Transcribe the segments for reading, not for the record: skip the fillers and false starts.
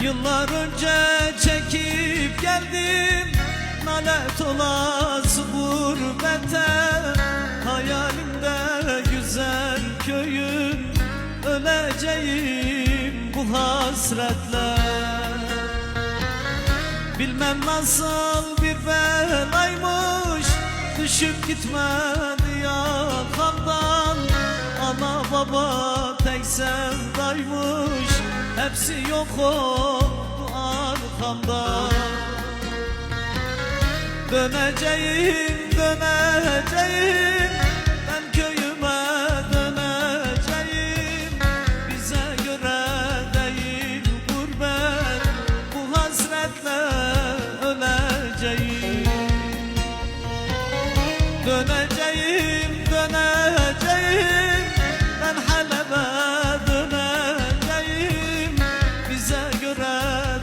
Yıllar önce çekip geldim, nalet olası gurbete. Hayalimde güzel köyüm, öleceğim bu hasretle. Bilmem nasıl bir belaymış, düşüp gitmedi yakamdan. Ana baba tek sevdaymış, hepsi yok oldu arkamda. Döneceğim, döneceğim, ben köyüme döneceğim. Bize göre değil gurbet, bu hasretle öleceğim. Döneceğim, döneceğim, ben Halep'e döneceğim. Bize göre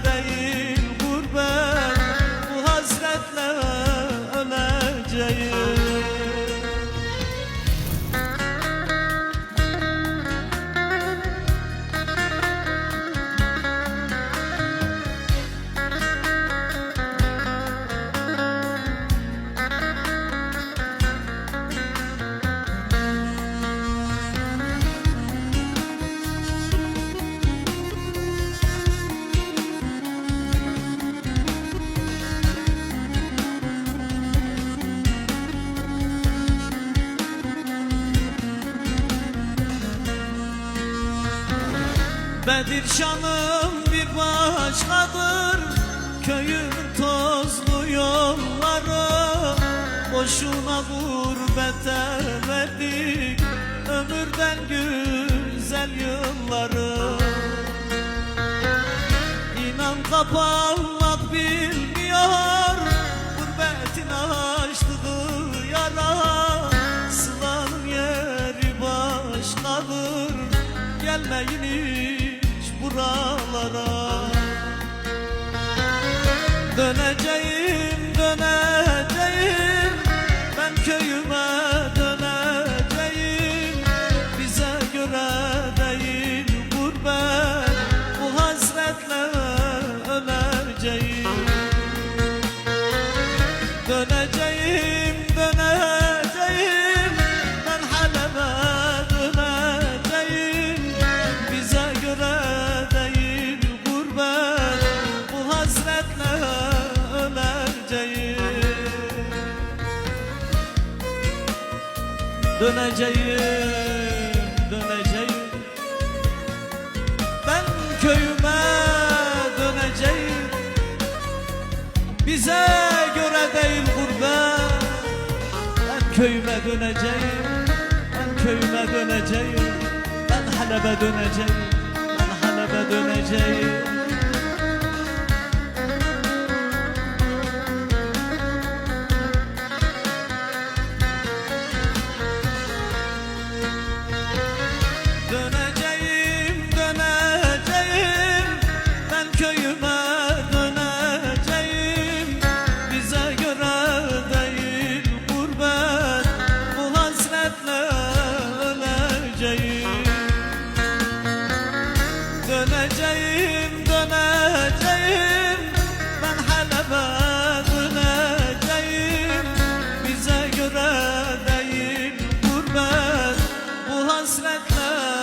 değil gurbet, bu hasretle öleceğim. Bedirşan'ım bir başkadır, köyün tozlu yolları. Boşuna gurbete verdik ömürden güzel yılları. İnan kapanmak bilmiyor gurbetin açtığı yara. Sılanın yeri başkadır, gelmeyin buralara. Döneceğim, döneceğim, ben köyüme döneceğim. Bize göre değil gurbet, bu hasretle öleceğim. Döneceğim, döneceğim, ben Halep'e döneceğim. Bize göre döneceğim, döneceğim, ben köyüme döneceğim. Bize göre değil gurbet, ben köyüme döneceğim. Ben köyüme döneceğim, ben Halep'e döneceğim. Ben Halep'e döneceğim. Döneceğim, döneceğim, ben Halep'e döneceğim. Bize göre değil gurbet, bu hasretle